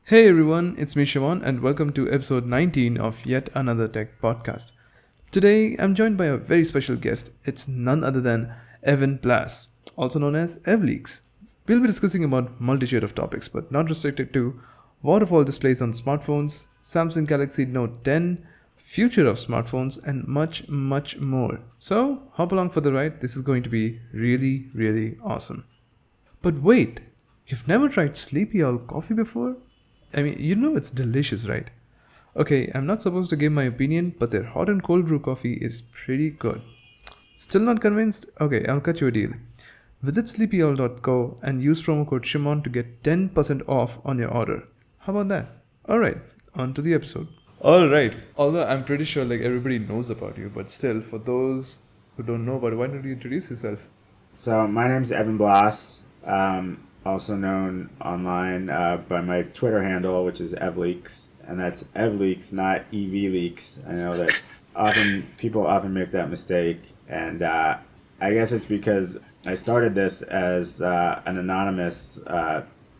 Hey everyone, it's me Shimon and welcome to episode 19 of yet another tech podcast. Today I'm joined by a very special guest. It's none other than Blass, also known as evleaks. We'll be discussing about multitude of topics but not restricted to waterfall displays on smartphones, Samsung Galaxy Note 10, future of smartphones and much more. So hop along for the ride. This is going to be really awesome. But wait, you've never tried Sleepy Owl coffee before? I mean, you know it's delicious, right? Okay, I'm not supposed to give my opinion, but their hot and cold brew coffee is pretty good. Still not convinced? Okay, I'll cut you a deal. Visit sleepyowl.co and use promo code Shimon to get 10% off on your order. How about that? Alright, on to the episode. Alright, although I'm pretty sure like everybody knows about you, but still, for those who don't know about it, why don't you introduce yourself? So my name's Blass, also known online by my Twitter handle, which is evleaks, and that's evleaks, not evleaks. I know that people often make that mistake, and I guess it's because I started this as an anonymous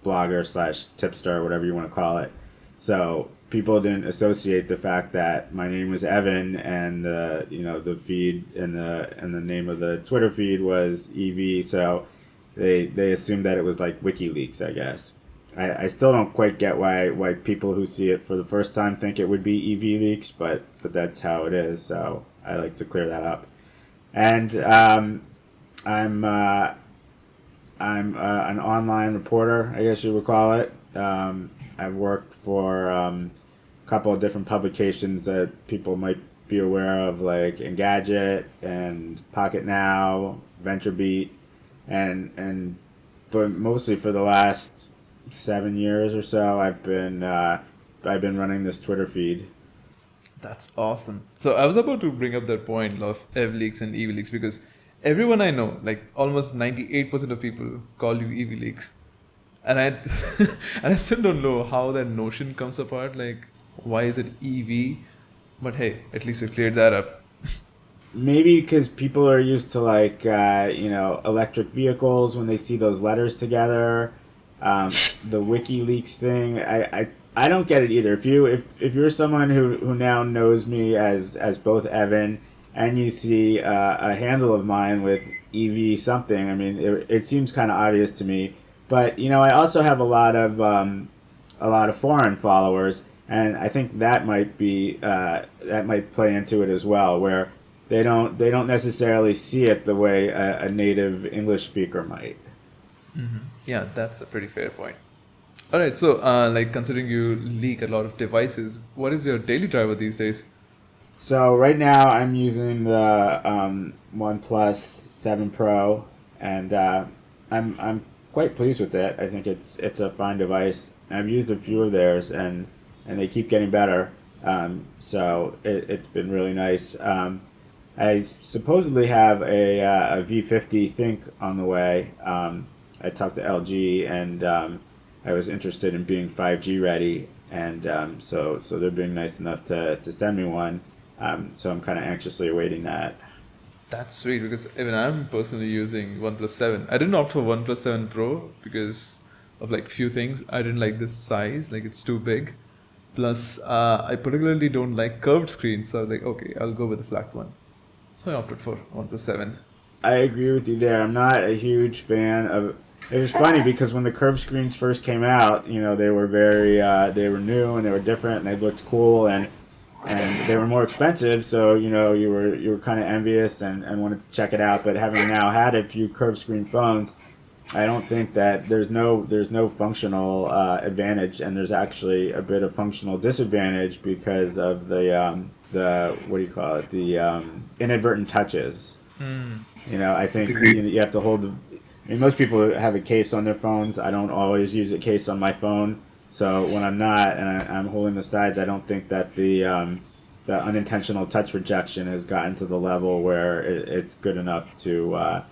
blogger slash tipster, whatever you want to call it. So people didn't associate the fact that my name was Evan and the feed and the name of the Twitter feed was EV. So they assumed that it was like WikiLeaks, I guess. I still don't quite get why people who see it for the first time think it would be EV leaks, but that's how it is. So I like to clear that up. And I'm an online reporter, I guess you would call it. I've worked for a couple of different publications that people might be aware of, like Engadget and Pocket Now, VentureBeat, but mostly for the last 7 years or so, I've been running this Twitter feed. That's awesome. So I was about to bring up that point of evleaks and evleaks because everyone I know, like almost 98% of people call you evleaks. And I and I still don't know how that notion comes apart. Like, why is it EV? But hey, at least you cleared that up. Maybe because people are used to electric vehicles when they see those letters together. The WikiLeaks thing, I don't get it either. If you're someone who now knows me as both Evan and you see a handle of mine with EV something, I mean it seems kind of obvious to me. But I also have a lot of foreign followers, and I think that might play into it as well, where they don't necessarily see it the way a native English speaker might. Mm-hmm. Yeah, that's a pretty fair point. All right, so considering you leak a lot of devices, what is your daily driver these days? So right now I'm using the OnePlus 7 Pro, and I'm quite pleased with it. I think it's a fine device. I've used a few of theirs, and they keep getting better. So it's been really nice. I supposedly have a V50 Think on the way. I talked to LG, and I was interested in being 5G ready, and so they're being nice enough to send me one. So I'm kind of anxiously awaiting that. That's sweet because even I'm personally using OnePlus 7. I didn't opt for OnePlus 7 Pro because of like few things. I didn't like this size, like it's too big. Plus, I particularly don't like curved screens, so I was like, okay, I'll go with the flat one. So I opted for OnePlus 7. I agree with you there. I'm not a huge fan of. It was funny because when the curved screens first came out, they were they were new and they were different and they looked cool and they were more expensive. So you were kind of envious and wanted to check it out. But having now had a few curved screen phones, I don't think that there's no functional advantage, and there's actually a bit of functional disadvantage because of the what do you call it, the inadvertent touches. I think you have to hold most people have a case on their phones. I don't always use a case on my phone, so when I'm not and I'm holding the sides, I don't think that the unintentional touch rejection has gotten to the level where it's good enough to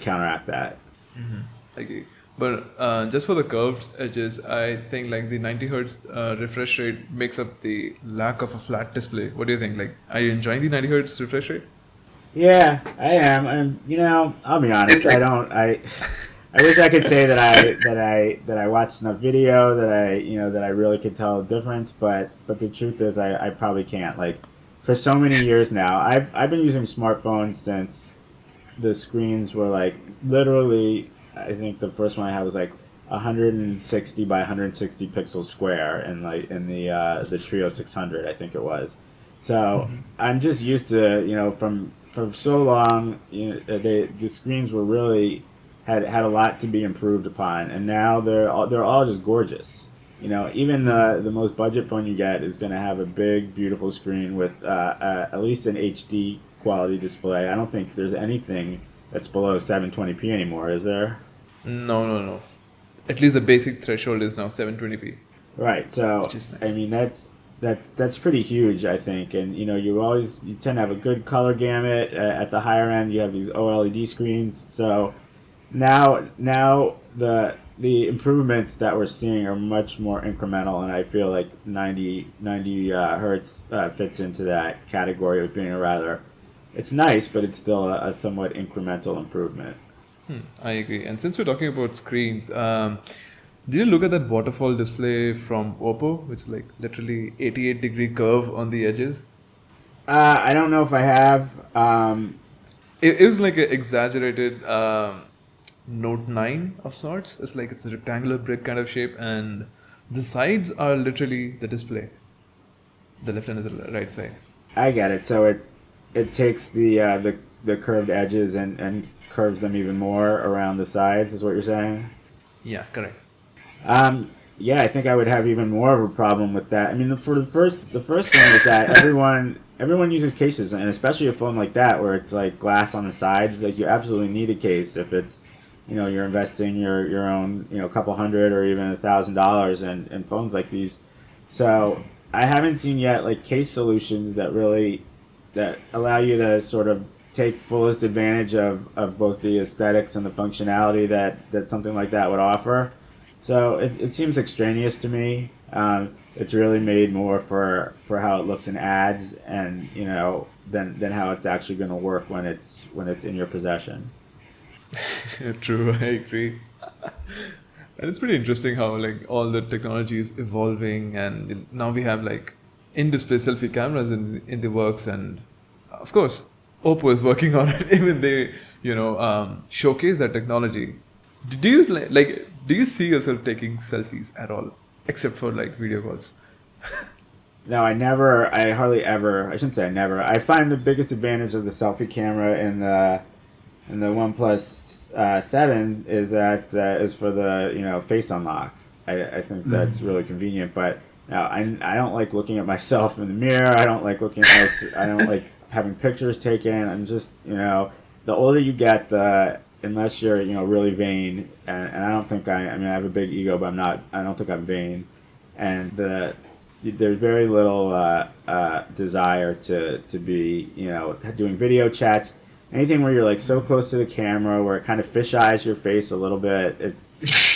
counteract that. Mm-hmm. Okay. But just for the curved edges, I think like the 90 hertz refresh rate makes up the lack of a flat display. What do you think? Like, are you enjoying the 90 hertz refresh rate? Yeah, I am, and I'll be honest. I I wish I could say that I watched enough video that I really could tell the difference, but the truth is I probably can't. Like for so many years now, I've been using smartphones since the screens were like literally. I think the first one I had was like 160 by 160 pixels square, and like in the Trio 600, I think it was. So Mm-hmm. I'm just used to from so long. The screens were really had a lot to be improved upon, and now they're all just gorgeous. Even the most budget phone you get is going to have a big, beautiful screen with at least an HD quality display. I don't think there's anything that's below 720p anymore, is there? No, no, no. At least the basic threshold is now 720p, Right. So which is I nice. mean that's pretty huge, I think. And you tend to have a good color gamut. At the higher end, you have these OLED screens. So now the improvements that we're seeing are much more incremental, and I feel like 90 hertz fits into that category of being a rather. It's nice, but it's still a somewhat incremental improvement. I agree. And since we're talking about screens, did you look at that waterfall display from Oppo, which is like literally 88-degree curve on the edges? I don't know if I have. It was like an exaggerated Note 9 of sorts. It's like it's a rectangular brick kind of shape, and the sides are literally the display. The left and the right side. I get it. So it takes the curved edges and curves them even more around the sides. Is what you're saying? Yeah, correct. Yeah, I think I would have even more of a problem with that. I mean, for the first thing is that everyone uses cases, and especially a phone like that where it's like glass on the sides. Like you absolutely need a case if it's you're investing your own couple hundred or even $1,000 in phones like these. So I haven't seen yet like case solutions that allow you to sort of take fullest advantage of both the aesthetics and the functionality that something like that would offer. So it seems extraneous to me. It's really made more for how it looks in ads, and than how it's actually going to work when it's in your possession. True, I agree. And it's pretty interesting how like all the technology is evolving, and now we have like in-display selfie cameras in the works, and of course, Oppo is working on it. Even they, showcase that technology. Do you do you see yourself taking selfies at all, except for like video calls? No, I hardly ever. I shouldn't say I never. I find the biggest advantage of the selfie camera in the OnePlus 7 is that is for the face unlock. I think that's really convenient. But now I don't like looking at myself in the mirror. I don't like I don't like having pictures taken. I'm just the older you get, the unless you're really vain, and I don't think I mean I have a big ego, but I don't think I'm vain, and there's very little desire to be doing video chats. Anything where you're like so close to the camera where it kind of fisheyes your face a little bit.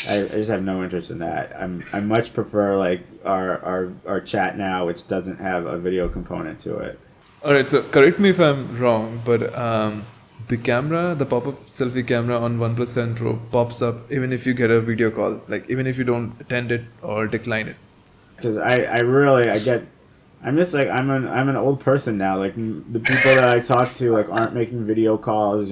I just have no interest in that. I much prefer like our chat now, which doesn't have a video component to it. All right, so correct me if I'm wrong, but the pop-up selfie camera on OnePlus 7 Pro pops up even if you get a video call, like even if you don't attend it or decline it. Because I'm just like I'm an old person now. Like the people that I talk to like aren't making video calls.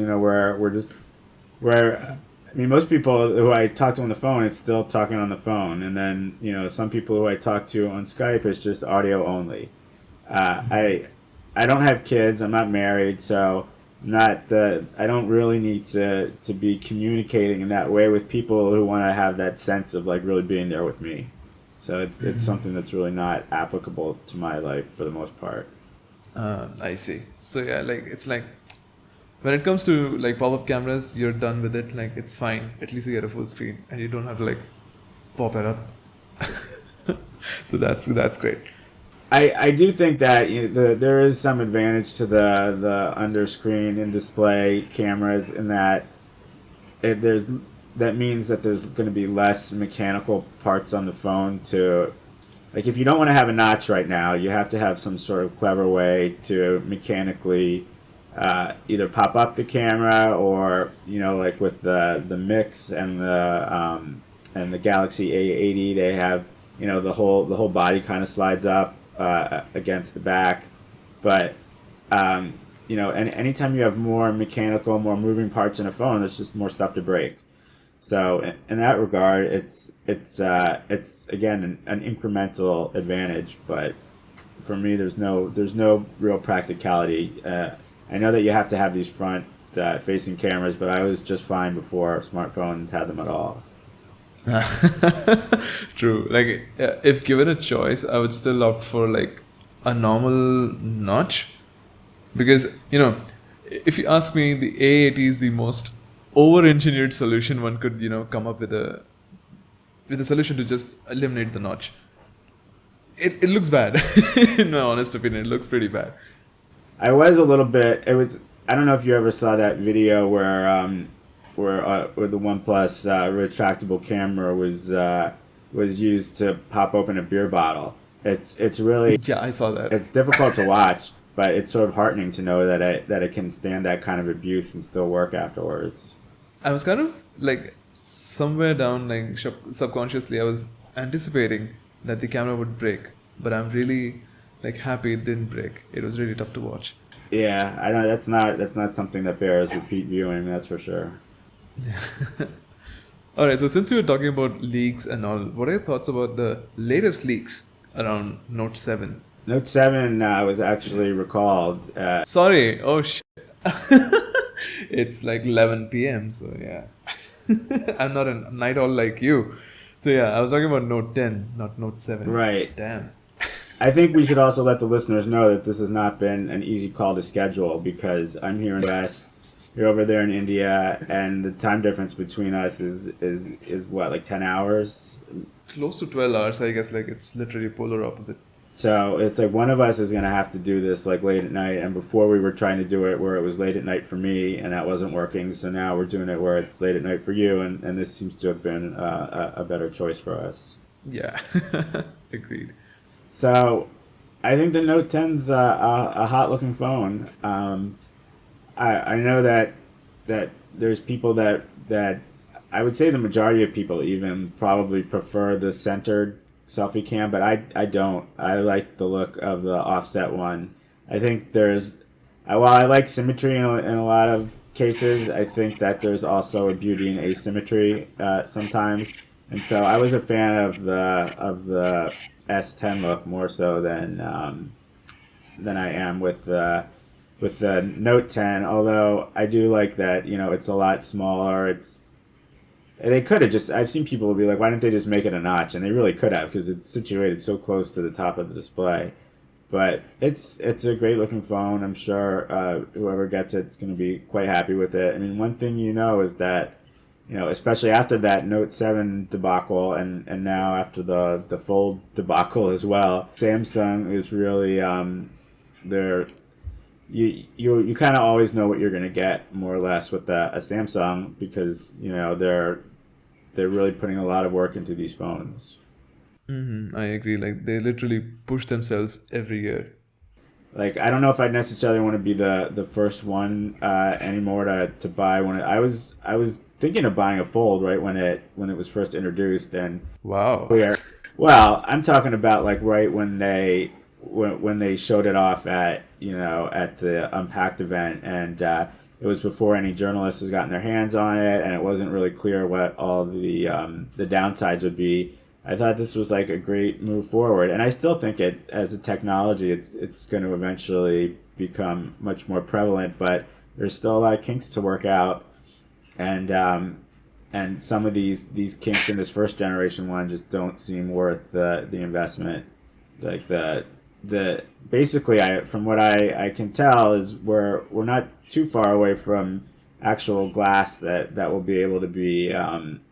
Where I mean most people who I talk to on the phone, it's still talking on the phone, and then some people who I talk to on Skype, it's just audio only. I don't have kids. I'm not married, so I don't really need to be communicating in that way with people who want to have that sense of like really being there with me. So it's something that's really not applicable to my life for the most part. I see. So yeah, like it's like when it comes to like pop-up cameras, you're done with it. Like it's fine. At least you get a full screen, and you don't have to like pop it up. So that's great. I do think that there is some advantage to the under-screen and display cameras in that that means that there's going to be less mechanical parts on the phone to, like if you don't want to have a notch right now, you have to have some sort of clever way to mechanically either pop up the camera, or like with the Mix and the Galaxy A80, they have the whole body kind of slides up against the back. But and anytime you have more mechanical, more moving parts in a phone, there's just more stuff to break. So in that regard, it's again an incremental advantage. But for me, there's no real practicality. I know that you have to have these front facing cameras, but I was just fine before smartphones had them at all. True. Like, if given a choice, I would still opt for like a normal notch, because if you ask me, the A80 is the most over-engineered solution one could come up with a solution to just eliminate the notch. It looks bad. In my honest opinion, it looks pretty bad. I was a little bit. I don't know if you ever saw that video where the OnePlus retractable camera was used to pop open a beer bottle. It's really, Yeah, I saw that. it's difficult to watch, but it's sort of heartening to know that it can stand that kind of abuse and still work afterwards. I was kind of like somewhere down, like subconsciously, I was anticipating that the camera would break, but I'm really like happy it didn't break. It was really tough to watch. Yeah, I don't. That's not something that bears repeat viewing. That's for sure. All right, so since we were talking about leaks and all, what are your thoughts about the latest leaks around Note 7? Note 7 was actually recalled. Sorry, oh shit. It's like 11 p.m., so yeah. I'm not a night owl like you. So yeah, I was talking about Note 10, not Note 7. Right. Damn. I think we should also let the listeners know that this has not been an easy call to schedule, because I'm here in the US, you're over there in India, and the time difference between us is what, like 10 hours? Close to 12 hours, I guess. Like, it's literally polar opposite. So it's like one of us is going to have to do this like late at night, and before we were trying to do it where it was late at night for me, and that wasn't working, so now we're doing it where it's late at night for you, and this seems to have been a better choice for us. Yeah, agreed. So I think the Note 10's a hot looking phone. I know that there's people that I would say the majority of people even probably prefer the centered selfie cam, but I don't. I like the look of the offset one. I think while I like symmetry in a lot of cases, I think that there's also a beauty in asymmetry sometimes. And so I was a fan of the S10 look more so than I am with the Note 10. Although I do like that it's a lot smaller. They could have just. I've seen people be like, why didn't they just make it a notch? And they really could have, because it's situated so close to the top of the display. But it's a great looking phone. I'm sure whoever gets it's going to be quite happy with it. I mean, one thing is that especially after that Note 7 debacle, and now after the Fold debacle as well, Samsung is really they're you kind of always know what you're going to get more or less with a Samsung, because they're really putting a lot of work into these phones. I agree. Like, they literally push themselves every year. Like, I don't know if I'd necessarily want to be the first one anymore to buy one. I was thinking of buying a Fold right when it was first introduced, and Wow. well, I'm talking about like right when they showed it off at the Unpacked event, and it was before any journalists had gotten their hands on it, and it wasn't really clear what all the downsides would be. I thought this was like a great move forward, and I still think it as a technology, it's going to eventually become much more prevalent, but there's still a lot of kinks to work out, and some of these kinks in this first generation one just don't seem worth the investment. Like basically, from what I can tell, is we're not too far away from actual glass that will be able to be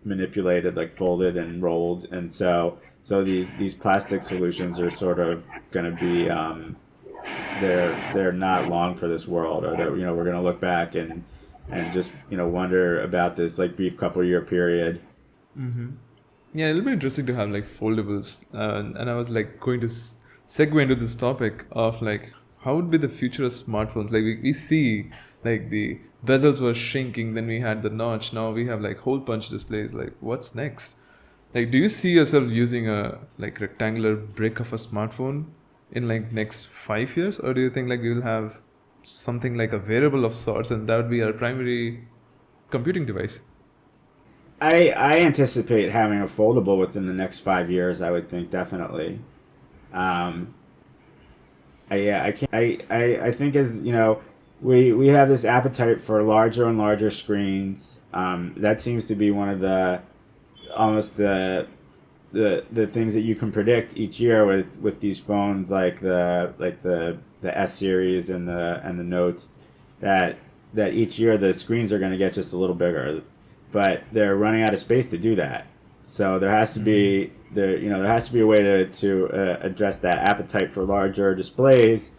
manipulated, like folded and rolled, and so these plastic solutions are sort of going to be they're not long for this world, or that we're going to look back and just wonder about this like brief couple year period. Yeah, it'll be interesting to have like foldables, and I was like going to segue into this topic of like how would be the future of smartphones? Like we see like the bezels were shrinking, then we had the notch, now we have like hole punch displays. Like what's next? Like do you see yourself using a like rectangular brick of a smartphone in like next 5 years, or do you think like we will have something like a wearable of sorts and that would be our primary computing device? I anticipate having a foldable within the next 5 years. I would think definitely. Um, yeah, I can't. I think as you know, we have this appetite for larger and larger screens. That seems to be one of the almost the things that you can predict each year with these phones like the S series and the Notes that each year the screens are going to get just a little bigger, but they're running out of space to do that. So there has to be there has to be a way to address that appetite for larger displays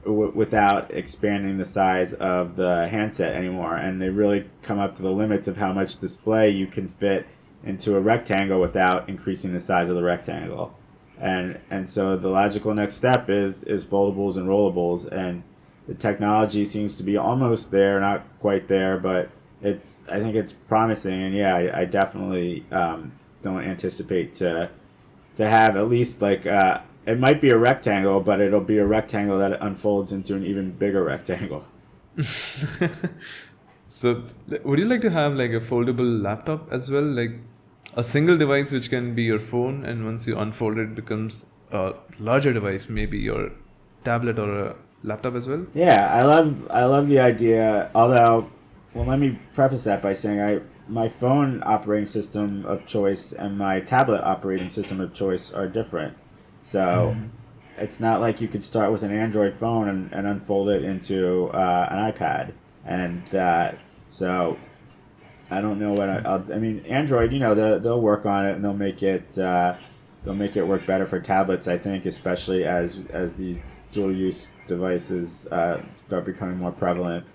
without expanding the size of the handset anymore. And they really come up to the limits of how much display you can fit into a rectangle without increasing the size of the rectangle. And so the logical next step is foldables and rollables, and the technology seems to be almost there, not quite there, but I think it's promising. And yeah, I definitely don't anticipate to have at least like it might be a rectangle, but it'll be a rectangle that unfolds into an even bigger rectangle. So, would you like to have like a foldable laptop as well, like a single device which can be your phone, and once you unfold it, it becomes a larger device, maybe your tablet or a laptop as well? Yeah, I love the idea. Although, well, let me preface that by saying my phone operating system of choice and my tablet operating system of choice are different. So it's not like you could start with an Android phone and unfold it into an iPad. And so I don't know what I mean. Android, they'll work on it and they'll make it work better for tablets. I think, especially as these dual use devices start becoming more prevalent.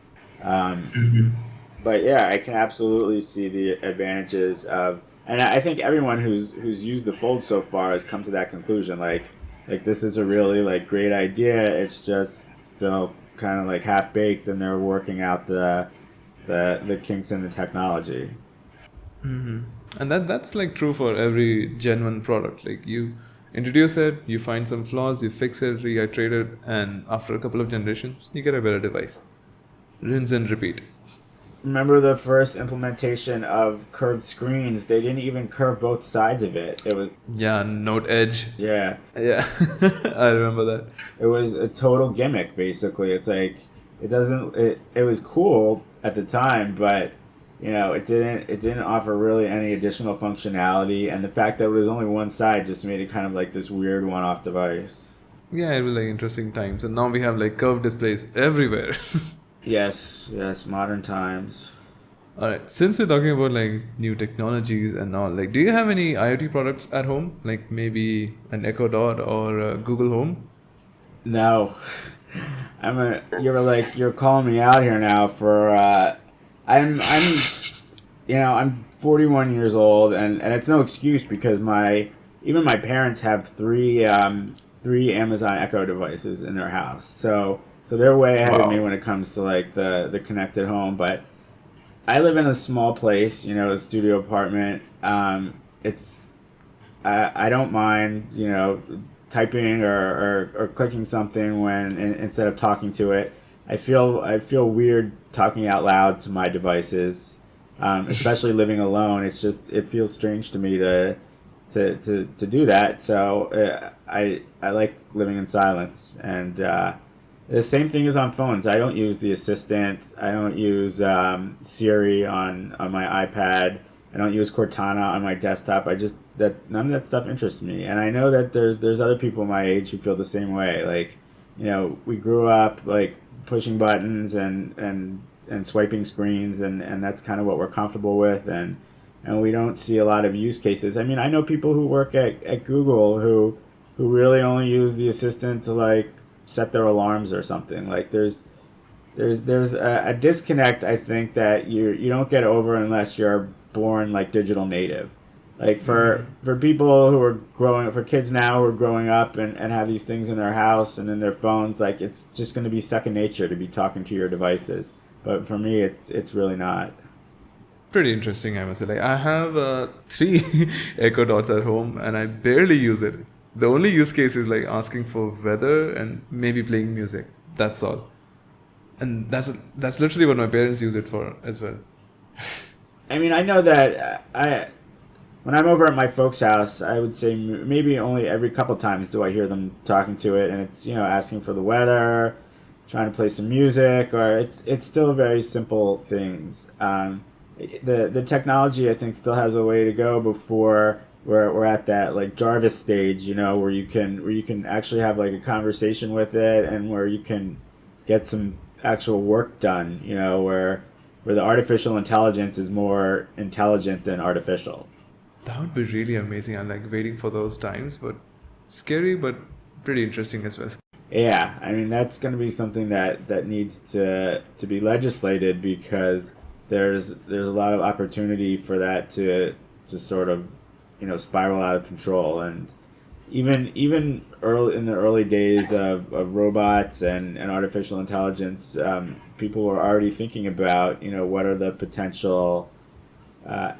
But yeah, I can absolutely see the advantages of, and I think everyone who's used the Fold so far has come to that conclusion. Like this is a really like great idea. It's just still kind of like half baked, and they're working out the kinks in the technology. And that's like true for every Gen 1 product. Like you introduce it, you find some flaws, you fix it, reiterate it, and after a couple of generations, you get a better device. Rinse and repeat. Remember the first implementation of curved screens? They didn't even curve both sides of it. It was Yeah, Note Edge. yeah. I remember that. It was a total gimmick, basically. It's like it was cool at the time, but it didn't offer really any additional functionality, and the fact that it was only one side just made it kind of like this weird one-off device. Yeah, it was like interesting times, and now we have like curved displays everywhere. Yes, modern times. All right, since we're talking about like new technologies and all, like, do you have any IoT products at home, like maybe an Echo Dot or Google Home? No. You're calling me out here now for I'm 41 years old, and it's no excuse because even my parents have three Amazon Echo devices in their house. So they're way ahead of me when it comes to like the connected home. But I live in a small place, a studio apartment. I don't mind, typing or clicking something when instead of talking to it. I feel weird talking out loud to my devices, especially living alone. It feels strange to me to do that. So I like living in silence. And the same thing is on phones. I don't use the assistant. I don't use Siri on my iPad. I don't use Cortana on my desktop. None of that stuff interests me. And I know that there's other people my age who feel the same way. Like, we grew up like pushing buttons and swiping screens, and that's kind of what we're comfortable with, and we don't see a lot of use cases. I mean, I know people who work at Google who really only use the assistant to like set their alarms or something. Like there's a disconnect, I think, that you don't get over unless you're born like digital native. Like Mm. for people who are growing, for kids now who are growing up and have these things in their house and in their phones, like it's just going to be second nature to be talking to your devices. But for me, it's really not. Pretty interesting, I must say. Like I have three Echo Dots at home, and I barely use it. The only use case is like asking for weather and maybe playing music. That's all. And that's literally what my parents use it for as well. I mean, I know that I when I'm over at my folks' house, I would say maybe only every couple times do I hear them talking to it, and it's asking for the weather, trying to play some music, or it's still very simple things. The technology I think still has a way to go before we're at that like Jarvis stage, where you can actually have like a conversation with it, and where you can get some actual work done, where the artificial intelligence is more intelligent than artificial. That would be really amazing. I'm like waiting for those times, but scary, but pretty interesting as well. Yeah, I mean that's going to be something that needs to be legislated because there's a lot of opportunity for that to sort of spiral out of control. And even early in the early days of robots and artificial intelligence, people were already thinking about what are the potential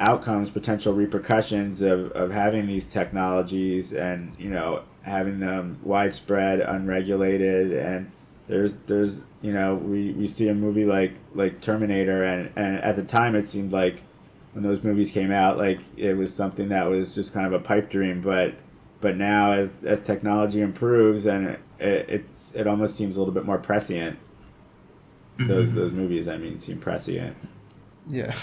outcomes, potential repercussions of having these technologies, and having them widespread, unregulated. And there's we see a movie like Terminator, and at the time it seemed like when those movies came out, like it was something that was just kind of a pipe dream. But now as technology improves, and it almost seems a little bit more prescient. Those movies, I mean, seem prescient. Yeah.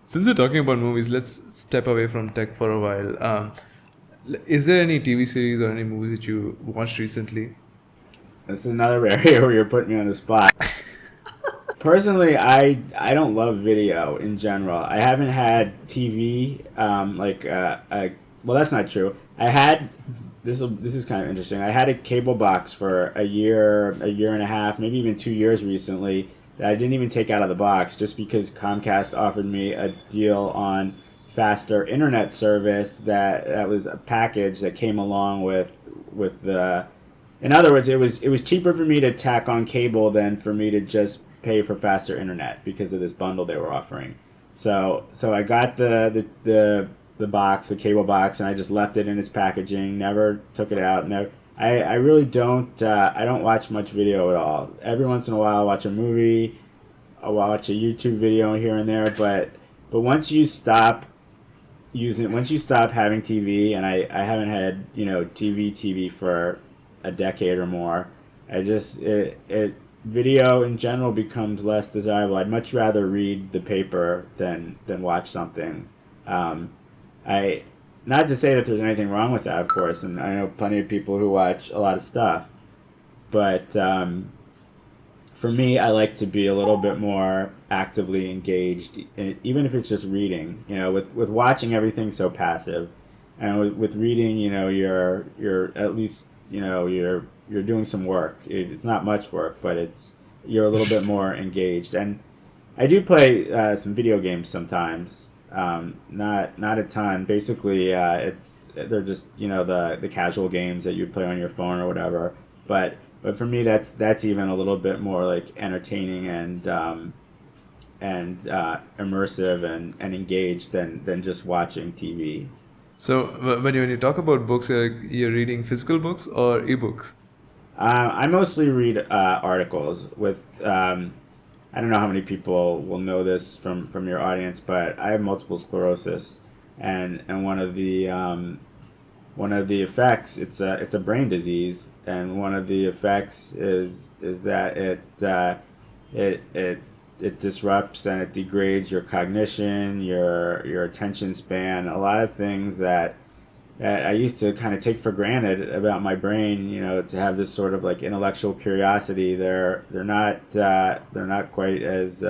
Since we're talking about movies, let's step away from tech for a while. Is there any TV series or any movies that you watched recently? This is another area where you're putting me on the spot. Personally, I don't love video in general. I haven't had TV well, that's not true. I had this is kind of interesting. I had a cable box for a year and a half, maybe even 2 years recently, that I didn't even take out of the box just because Comcast offered me a deal on faster internet service that was a package that came along with the. In other words, it was cheaper for me to tack on cable than for me to just pay for faster internet because of this bundle they were offering. So I got the box, the cable box, and I just left it in its packaging. Never took it out. Never. I really don't. I don't watch much video at all. Every once in a while, I'll watch a movie. I'll watch a YouTube video here and there. But once you stop having TV, and I haven't had TV for a decade or more. It video in general becomes less desirable. I'd much rather read the paper than watch something. I Not to say that there's anything wrong with that, of course, and I know plenty of people who watch a lot of stuff, but for me, I like to be a little bit more actively engaged, even if it's just reading. With watching, everything's so passive, and with reading, you're at least you're doing some work. It's not much work, but you're a little bit more engaged. And I do play some video games sometimes. Not a ton. Basically, they're just the casual games that you'd play on your phone or whatever. But for me, that's even a little bit more like entertaining and immersive and engaged than just watching TV. So when you talk about books, you're reading physical books or ebooks? I mostly read articles with. I don't know how many people will know this from your audience, but I have multiple sclerosis, and one of the effects, it's a brain disease, and one of the effects is that it disrupts and it degrades your cognition, your attention span, a lot of things that I used to kind of take for granted about my brain, to have this sort of like intellectual curiosity. They're not quite as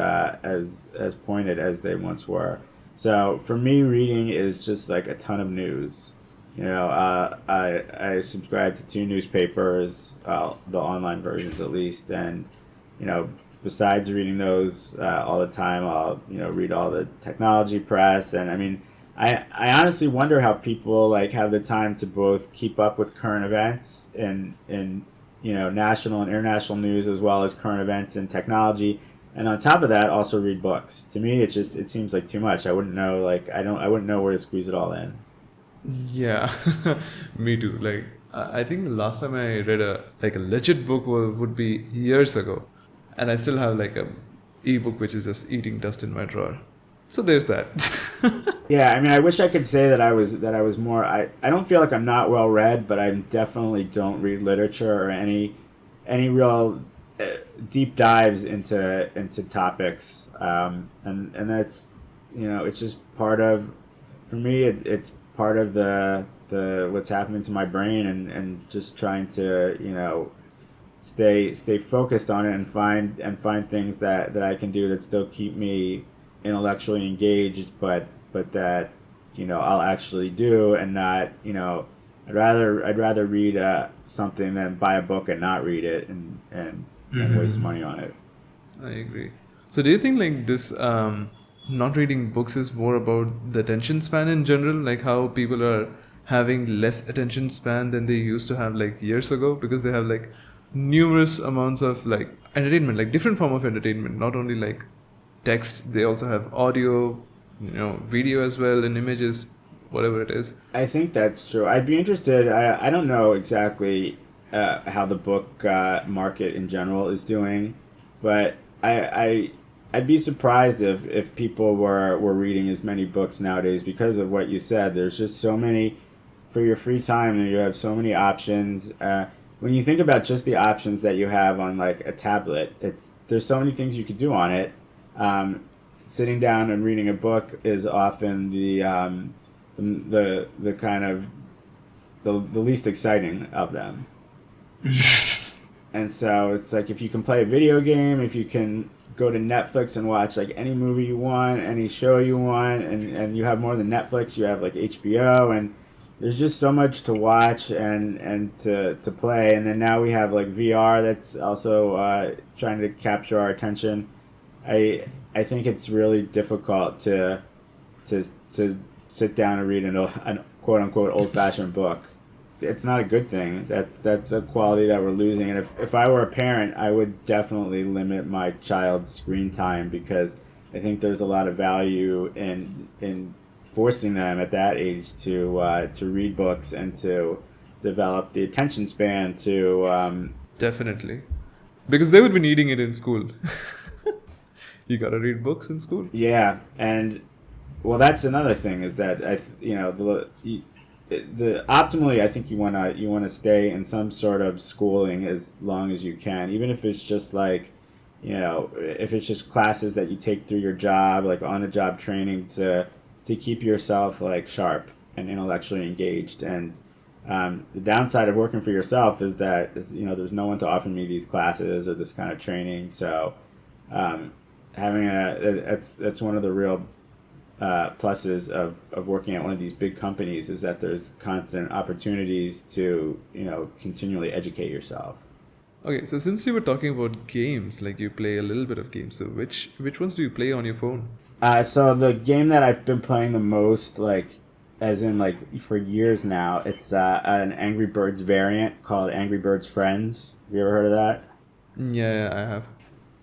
pointed as they once were. So for me, reading is just like a ton of news. I subscribe to 2 newspapers, the online versions at least, and besides reading those all the time, I'll read all the technology press, and I mean I honestly wonder how people like have the time to both keep up with current events in national and international news as well as current events in technology, and on top of that also read books. To me, it seems like too much. I wouldn't know like I wouldn't know where to squeeze it all in. Yeah, me too. Like I think the last time I read a legit book would be years ago, and I still have like a ebook which is just eating dust in my drawer. So there's that. Yeah, I mean, I wish I could say that I was more. I don't feel like I'm not well read, but I definitely don't read literature or any real deep dives into topics. And that's it's just part of for me. It's part of the what's happening to my brain and just trying to stay focused on it and find things that I can do that still keep me intellectually engaged, but that I'll actually do and not I'd rather read something than buy a book and not read it and waste money on it. I agree. So do you think like this not reading books is more about the attention span in general, like how people are having less attention span than they used to have like years ago because they have like numerous amounts of like entertainment, like different form of entertainment, not only like text, they also have audio, video as well and images, whatever it is. I think that's true. I'd be interested. I don't know exactly how the book market in general is doing, but I'd be surprised if people were reading as many books nowadays because of what you said. There's just so many for your free time, and you have so many options. When you think about just the options that you have on like a tablet, there's so many things you could do on it. Sitting down and reading a book is often the kind of the least exciting of them. And so it's like if you can play a video game, if you can go to Netflix and watch like any movie you want, any show you want, and you have more than Netflix, you have like HBO, and there's just so much to watch and to play. And then now we have like VR that's also trying to capture our attention. I think it's really difficult to sit down and read an quote unquote old fashioned book. It's not a good thing. That's a quality that we're losing. And if I were a parent, I would definitely limit my child's screen time because I think there's a lot of value in forcing them at that age to read books and to develop the attention span to Definitely, because they would be needing it in school. You gotta read books in school. Yeah, and well, that's another thing is that the optimally I think you wanna stay in some sort of schooling as long as you can, even if it's just like if it's just classes that you take through your job, like on the job training to keep yourself like sharp and intellectually engaged. And the downside of working for yourself is that there's no one to offer me these classes or this kind of training, so having that's one of the real pluses of working at one of these big companies is that there's constant opportunities to continually educate yourself. Okay, so since you were talking about games, like you play a little bit of games, so which ones do you play on your phone? So the game that I've been playing the most, like as in like for years now, it's an Angry Birds variant called Angry Birds Friends. Have you ever heard of that? Yeah, I have.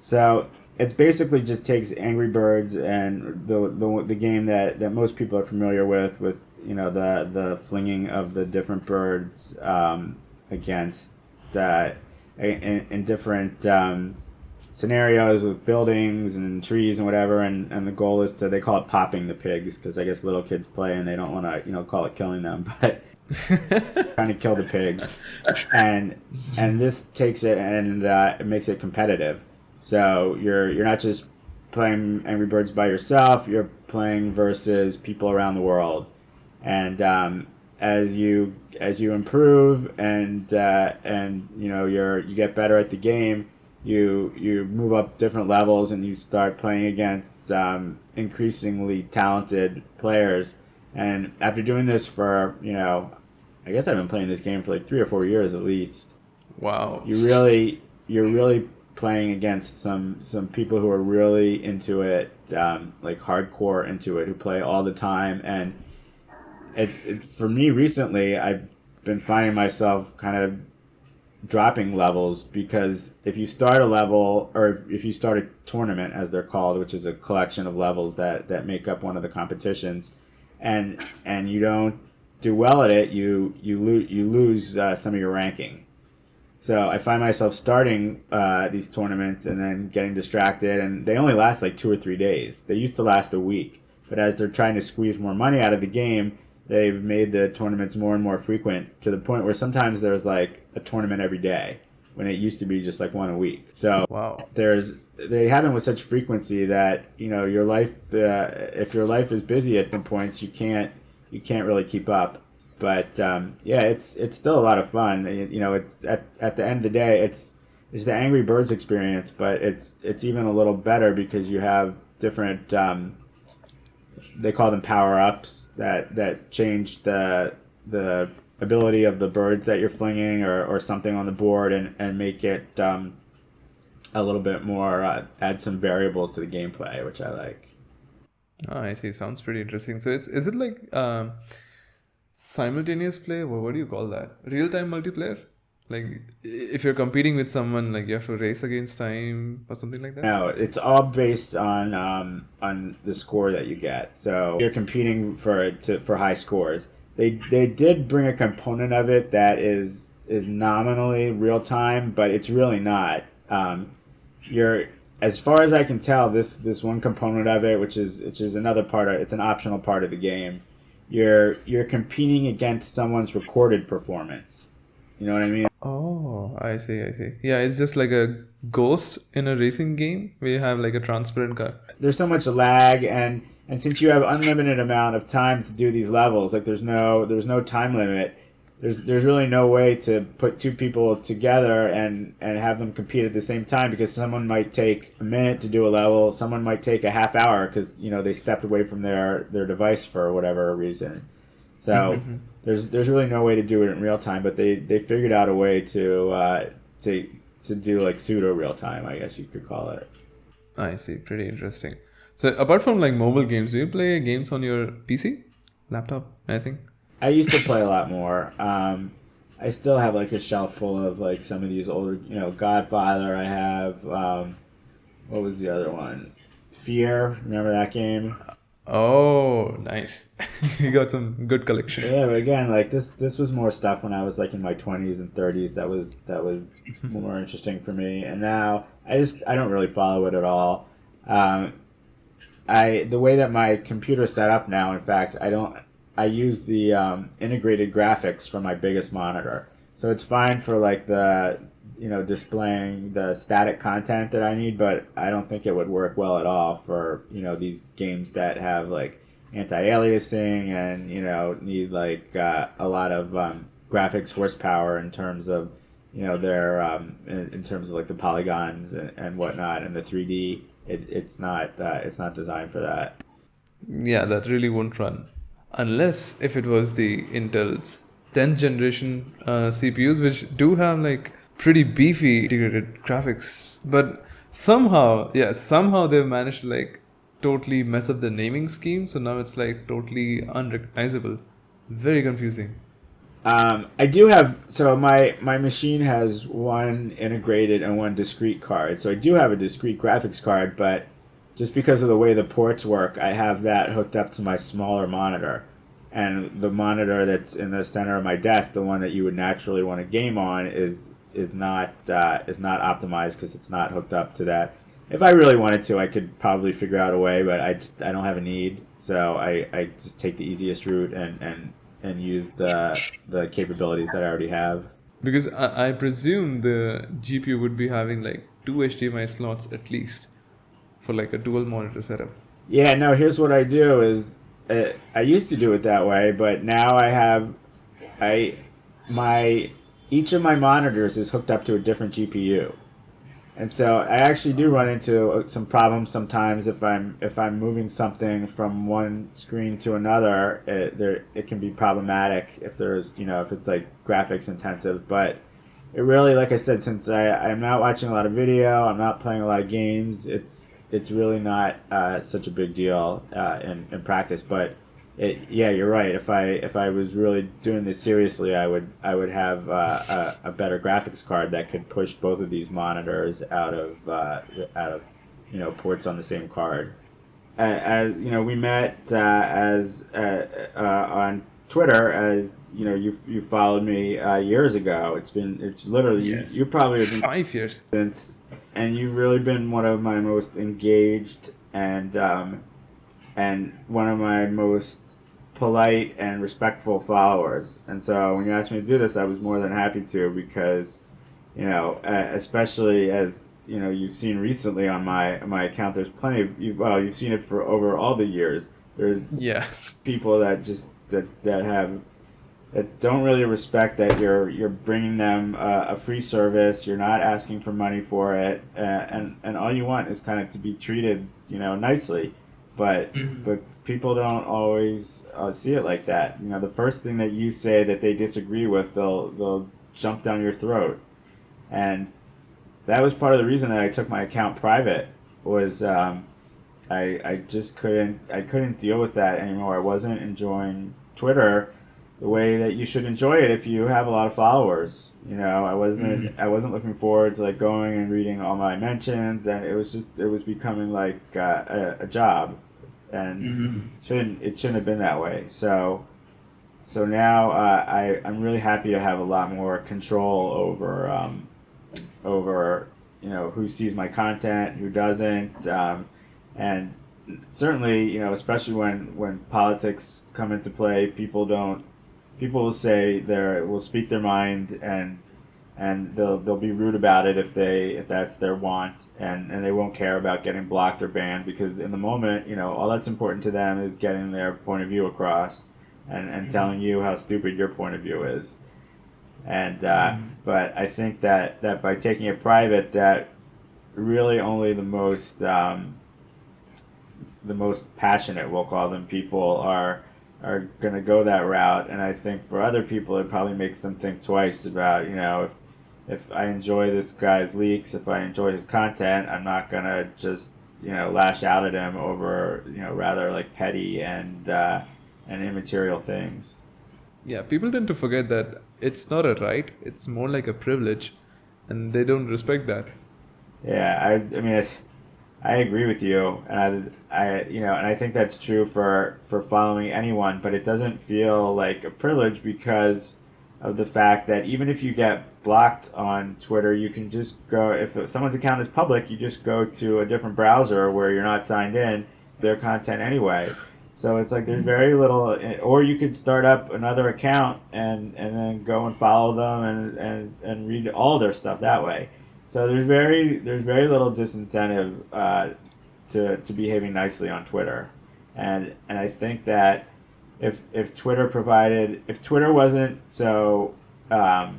So it's basically just takes Angry Birds and the game that most people are familiar with the flinging of the different birds against in different scenarios with buildings and trees and whatever, and the goal is they call it popping the pigs because I guess little kids play and they don't want to call it killing them, but trying to kill the pigs, and this takes it and it makes it competitive. So you're not just playing Angry Birds by yourself. You're playing versus people around the world, and as you improve and you get better at the game, you move up different levels and you start playing against increasingly talented players. And after doing this for I guess I've been playing this game for like 3 or 4 years at least. Wow. You're really playing against some people who are really into it, like hardcore into it, who play all the time. And for me recently, I've been finding myself kind of dropping levels, because if you start a level, or if you start a tournament as they're called, which is a collection of levels that make up one of the competitions, and you don't do well at it, you lose some of your ranking. So I find myself starting these tournaments and then getting distracted, and they only last like 2 or 3 days. They used to last a week, but as they're trying to squeeze more money out of the game, they've made the tournaments more and more frequent, to the point where sometimes there's like a tournament every day, when it used to be just like one a week. So Wow. they happen with such frequency that, your life, if your life is busy at some points, you can't really keep up. But yeah, it's still a lot of fun. It's at the end of the day, it's the Angry Birds experience, but it's even a little better, because you have different, they call them power-ups, that change the ability of the birds that you're flinging, or something on the board, and make it a little bit more, add some variables to the gameplay, which I like. Oh, I see. Sounds pretty interesting. So is it like simultaneous play? What do you call that? Real-time multiplayer? Like if you're competing with someone, like you have to race against time or something like that? No, it's all based on the score that you get. So you're competing for high scores. They did bring a component of it that is nominally real time, but it's really not. You're, as far as I can tell, this one component of it, which is another part of, it's an optional part of the game. You're competing against someone's recorded performance. You know what I mean? Oh, I see. Yeah, it's just like a ghost in a racing game where you have like a transparent car. There's so much lag, and since you have unlimited amount of time to do these levels, like there's no time limit. There's really no way to put two people together and have them compete at the same time, because someone might take a minute to do a level, someone might take a half hour because they stepped away from their device for whatever reason. So there's really no way to do it in real time, but they figured out a way to do like pseudo real time, I guess you could call it. I see. Pretty interesting. So apart from like mobile games, do you play games on your PC, laptop, anything? I used to play a lot more. I still have like a shelf full of like some of these older, Godfather. I have, what was the other one? Fear. Remember that game? Oh, nice. You got some good collection. Yeah, but again, like this was more stuff when I was like in my 20s and 30s. That was more interesting for me. And now I don't really follow it at all. The way that my computer's set up now, in fact, I use the integrated graphics from my biggest monitor. So it's fine for like the, displaying the static content that I need, but I don't think it would work well at all for, these games that have like anti-aliasing and, need like a lot of graphics horsepower in terms of, their, in terms of like the polygons and whatnot, and the 3D. It's not designed for that. Yeah, that really won't run. Unless if it was the Intel's 10th generation CPUs, which do have like pretty beefy integrated graphics, but somehow they've managed to like totally mess up the naming scheme, so now it's like totally unrecognizable. Very confusing. I do have, so my machine has one integrated and one discrete card. So I do have a discrete graphics card, but just because of the way the ports work, I have that hooked up to my smaller monitor. And the monitor that's in the center of my desk, the one that you would naturally want to game on, is not optimized because it's not hooked up to that. If I really wanted to, I could probably figure out a way, but I don't have a need. So I just take the easiest route and use the capabilities that I already have. Because I presume the GPU would be having like 2 HDMI slots at least for like a dual monitor setup. Yeah, no, here's what I do is, I used to do it that way, but now each of my monitors is hooked up to a different GPU. And so I actually do run into some problems sometimes if I'm moving something from one screen to another. It can be problematic if there's if it's like graphics intensive. But it really, like I said, since I'm not watching a lot of video, I'm not playing a lot of games. It's really not such a big deal in practice. But yeah, you're right. If I was really doing this seriously, I would have a better graphics card that could push both of these monitors out of ports on the same card. As you know, we met as on Twitter. As you know, you followed me years ago. It's literally Yes. you probably have been 5 years. since, and you've really been one of my most engaged and one of my most polite and respectful followers. And so when you asked me to do this, I was more than happy to, because especially as you've seen recently on my account, there's plenty of you've seen it for over all the years. There's Yeah. people that just that don't really respect that you're bringing them a free service. You're not asking for money for it, and all you want is kind of to be treated nicely. But Mhm. but people don't always see it like that. The first thing that you say that they disagree with, they'll jump down your throat. And that was part of the reason that I took my account private. Was I just couldn't deal with that anymore. I wasn't enjoying Twitter the way that you should enjoy it if you have a lot of followers. Mhm. I wasn't looking forward to like going and reading all my mentions, and it was becoming like a job, and Mhm. it shouldn't have been that way. So now I'm really happy to have a lot more control over who sees my content, who doesn't, and certainly especially when politics come into play, people will say will speak their mind, and they'll be rude about it if that's their want, and they won't care about getting blocked or banned, because in the moment all that's important to them is getting their point of view across, and telling you how stupid your point of view is. And Mhm. but I think that by taking it private, that really only the most passionate, we'll call them, people are going to go that route. And I think for other people, it probably makes them think twice about if I enjoy this guy's leaks, if I enjoy his content, I'm not going to just lash out at him over rather like petty and immaterial things. Yeah, people tend to forget that it's not a right, it's more like a privilege, and they don't respect that. Yeah, I mean, I agree with you, and and I think that's true for following anyone, but it doesn't feel like a privilege because of the fact that even if you get blocked on Twitter, you can just go, if someone's account is public, you just go to a different browser where you're not signed in, their content anyway. So it's like there's very little, or you could start up another account and then go and follow them and read all their stuff that way. So there's very little disincentive to behaving nicely on Twitter, and I think that if Twitter wasn't so um,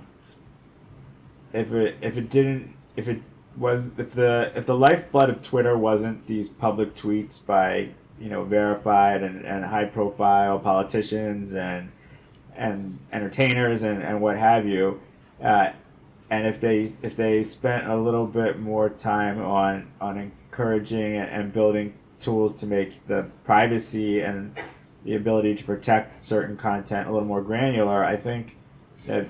if it didn't if it was if the lifeblood of Twitter wasn't these public tweets by verified and high profile politicians and entertainers and what have you, uh, and if they spent a little bit more time on encouraging and building tools to make the privacy and the ability to protect certain content a little more granular, I think that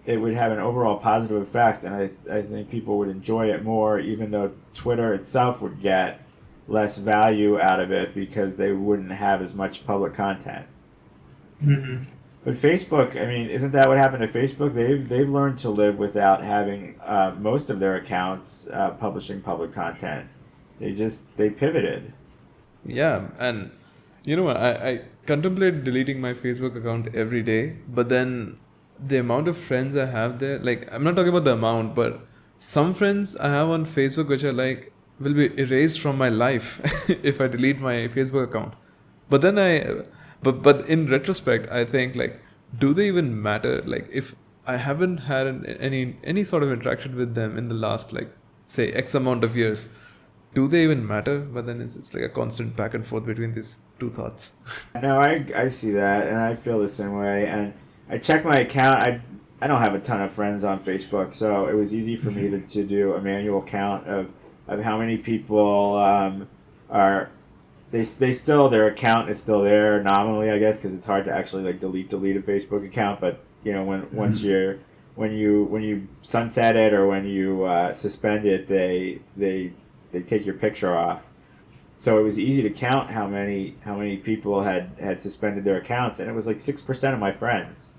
it would have an overall positive effect, and I think people would enjoy it more, even though Twitter itself would get less value out of it because they wouldn't have as much public content. Mhm. But Facebook, I mean, isn't that what happened to Facebook? They've learned to live without having most of their accounts publishing public content. They pivoted. Yeah, and you know what? I contemplate deleting my Facebook account every day, but then the amount of friends I have there, like, I'm not talking about the amount, but some friends I have on Facebook which are like, will be erased from my life if I delete my Facebook account. But then but in retrospect, I think, like, do they even matter? Like, if I haven't had any sort of interaction with them in the last, like, say X amount of years, do they even matter? But then it's like a constant back and forth between these two thoughts. No, I see that, and I feel the same way. And I check my account. I don't have a ton of friends on Facebook, so it was easy for me Mm-hmm. to do a manual count of how many people are they still their account is still there nominally, I guess, because it's hard to actually like delete a Facebook account. But you know, when you sunset it or when you suspend it, they take your picture off. So it was easy to count how many people had suspended their accounts, and it was like 6% of my friends.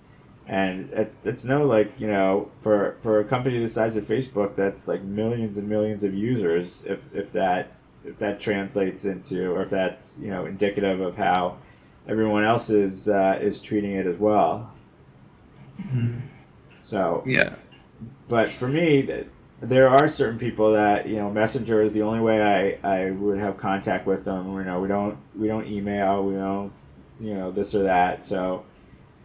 And it's no like for a company the size of Facebook, that's like millions and millions of users, if that translates into, or if that's indicative of how everyone else is treating it as well. So, Yeah. but for me, there are certain people that Messenger is the only way I would have contact with them. We don't email, we don't this or that. So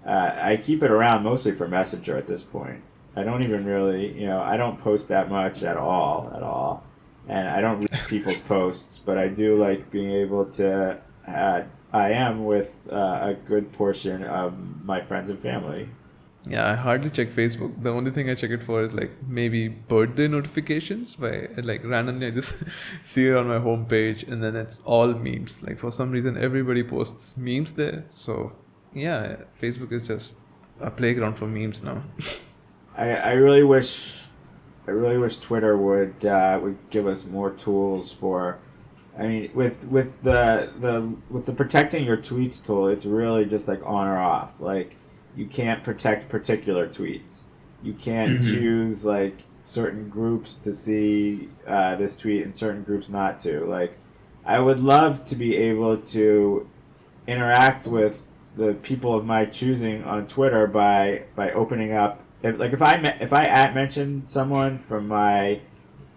I keep it around mostly for Messenger at this point. I don't even really, I don't post that much at all, and I don't read people's posts, but I do like being able to. I am with a good portion of my friends and family. Yeah, I hardly check Facebook. The only thing I check it for is like maybe birthday notifications. By like randomly, I just see it on my homepage, and then it's all memes. Like for some reason, everybody posts memes there. So yeah, Facebook is just a playground for memes now. I really wish Twitter would give us more tools for. I mean, with the protecting your tweets tool, it's really just like on or off. Like, you can't protect particular tweets. You can't Mm-hmm. choose like certain groups to see this tweet and certain groups not to. Like, I would love to be able to interact with the people of my choosing on Twitter by opening up. If I at mention someone from my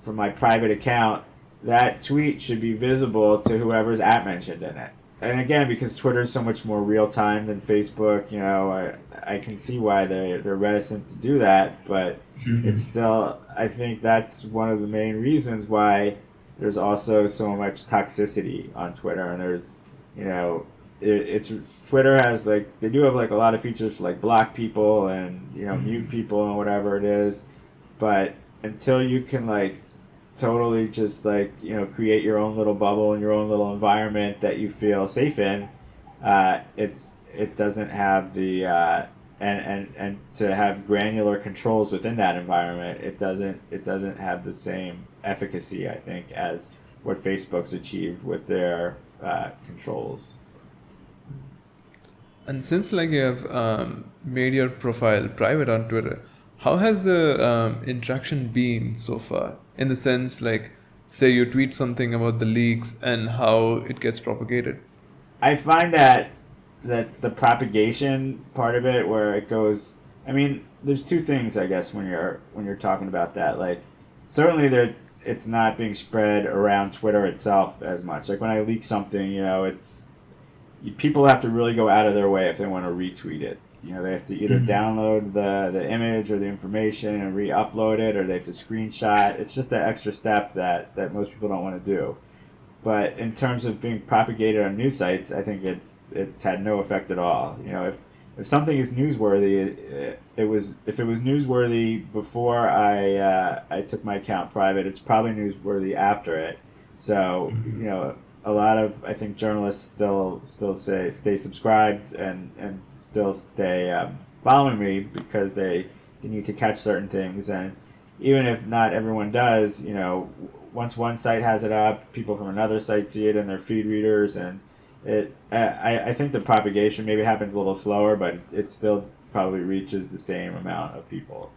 private account, that tweet should be visible to whoever's at mentioned in it. And again, because Twitter is so much more real time than Facebook, I can see why they're reticent to do that, but it's Mm-hmm. still, I think that's one of the main reasons why there's also so much toxicity on Twitter. And there's, you know, it's Twitter has like, they do have like a lot of features to like block people and mute people and whatever it is, but until you can like totally just like create your own little bubble and your own little environment that you feel safe in, it doesn't have the and to have granular controls within that environment, it doesn't have the same efficacy, I think, as what Facebook's achieved with their controls. And since like you have made your profile private on Twitter, how has the interaction been so far? In the sense, like, say you tweet something about the leaks and how it gets propagated. I find that the propagation part of it, where it goes, I mean, there's two things, I guess, when you're talking about that. Like, certainly it's not being spread around Twitter itself as much. Like when I leak something, people have to really go out of their way if they want to retweet it. They have to either Mm-hmm. download the image or the information and re-upload it, or they have to screenshot. It's just that extra step that most people don't want to do. But in terms of being propagated on news sites, I think it's had no effect at all. If something is newsworthy, if it was newsworthy before I took my account private, it's probably newsworthy after it. So a lot of, I think, journalists still stay subscribed and still stay following me because they need to catch certain things. And even if not everyone does, once one site has it up, people from another site see it in their feed readers, and I think the propagation maybe happens a little slower, but it still probably reaches the same amount of people.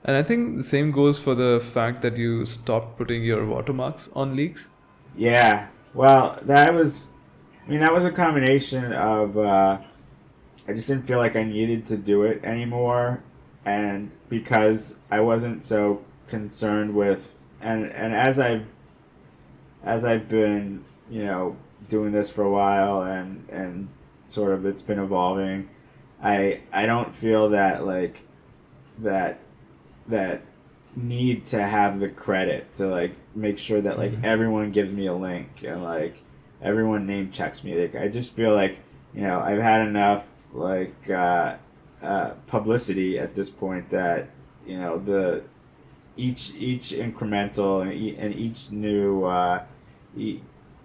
And I think the same goes for the fact that you stopped putting your watermarks on leaks. Yeah, well, that was a combination of I just didn't feel like I needed to do it anymore, and because I wasn't so concerned with, and as I've been doing this for a while, and sort of it's been evolving, I don't feel that like that that need to have the credit to like make sure that like everyone gives me a link and like everyone name checks me. Like, I just feel like I've had enough like publicity at this point that the each incremental and each new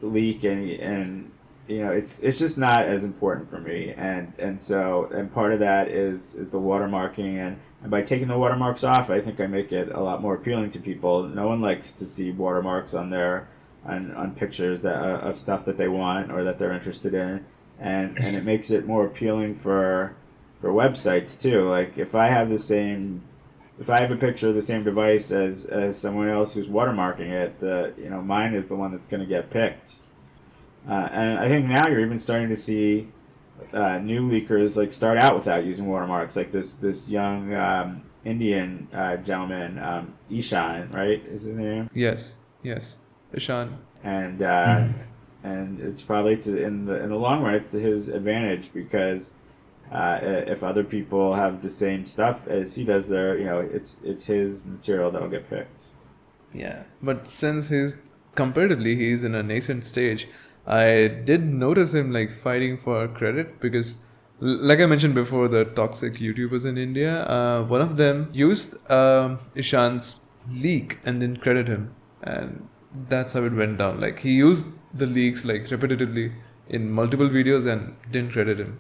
leak and it's just not as important for me, and part of that is the watermarking, and by taking the watermarks off, I think I make it a lot more appealing to people. No one likes to see watermarks on pictures of stuff that they want or that they're interested in, and it makes it more appealing for websites too. Like if I have a picture of the same device as someone else who's watermarking it, mine is the one that's going to get picked. And I think now you're even starting to see new leakers like start out without using watermarks, like this young Indian gentleman, Ishan, right? Is his name? Yes, Ishan. And it's probably in the long run, it's to his advantage, because if other people have the same stuff as he does, it's his material that'll get picked. Yeah, but since comparatively he's in a nascent stage, I did notice him like fighting for credit, because like I mentioned before, the toxic YouTubers in India, one of them used Ishan's leak and then credit him, and that's how it went down. Like he used the leaks like repetitively in multiple videos and didn't credit him.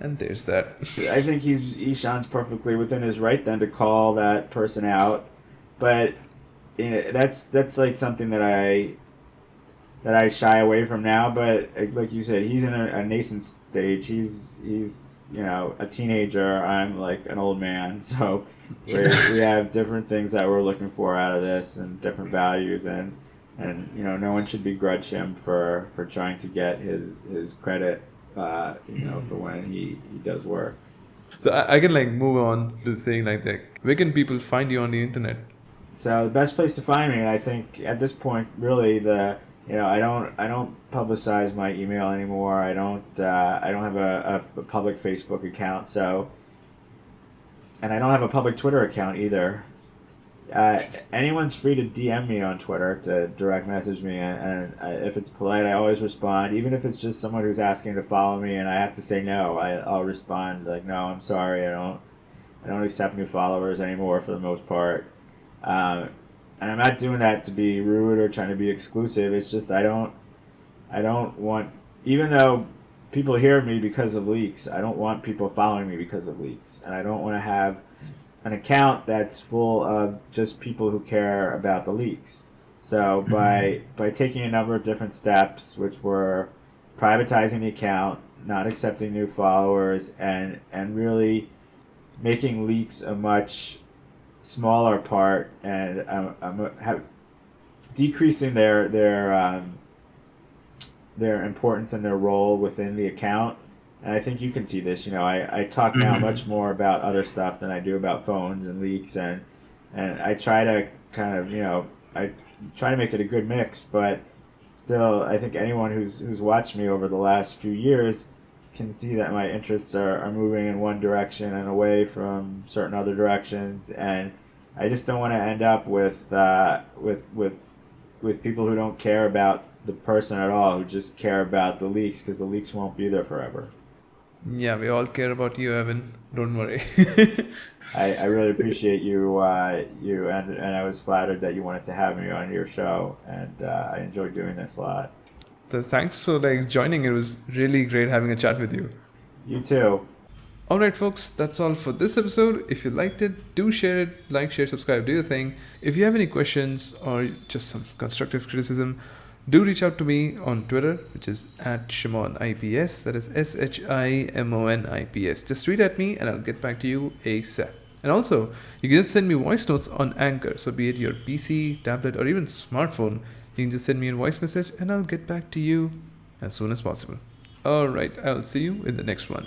And there's that. I think Ishan's perfectly within his right then to call that person out, but that's like something that I shy away from now. But like you said, he's in a nascent stage. He's a teenager. I'm like an old man, so we have different things that we're looking for out of this, and different values, and no one should begrudge him for trying to get his credit. For when he does work. So I can like move on to saying like that. Where can people find you on the internet? So the best place to find me, I think at this point, really I don't publicize my email anymore. I don't have a public Facebook account. And I don't have a public Twitter account either. Anyone's free to DM me on Twitter, to direct message me, and if it's polite, I always respond. Even if it's just someone who's asking to follow me and I have to say no, I'll respond like, no, I'm sorry, I don't accept new followers anymore for the most part. And I'm not doing that to be rude or trying to be exclusive. It's just I don't want, even though people hear me because of leaks, I don't want people following me because of leaks, and I don't want to have an account that's full of just people who care about the leaks. So by taking a number of different steps, which were privatizing the account, not accepting new followers, and really making leaks a much smaller part, and decreasing their importance and their role within the account. And I think you can see this. I talk now much more about other stuff than I do about phones and leaks, and I try to kind of I try to make it a good mix. But still, I think anyone who's watched me over the last few years can see that my interests are moving in one direction and away from certain other directions, and I just don't want to end up with people who don't care about the person at all, who just care about the leaks, because the leaks won't be there forever. Yeah, we all care about you, Evan. Don't worry. I really appreciate you, and I was flattered that you wanted to have me on your show, and I enjoyed doing this a lot. So thanks for joining. It was really great having a chat with you. You too. Alright folks, that's all for this episode. If you liked it, do share it, like, share, subscribe, do your thing. If you have any questions or just some constructive criticism, do reach out to me on Twitter, which is @ShimonIPS. That is SHIMONIPS. Just tweet at me and I'll get back to you ASAP. And also, you can just send me voice notes on Anchor. So be it your PC, tablet, or even smartphone, you can just send me a voice message and I'll get back to you as soon as possible. Alright, I'll see you in the next one.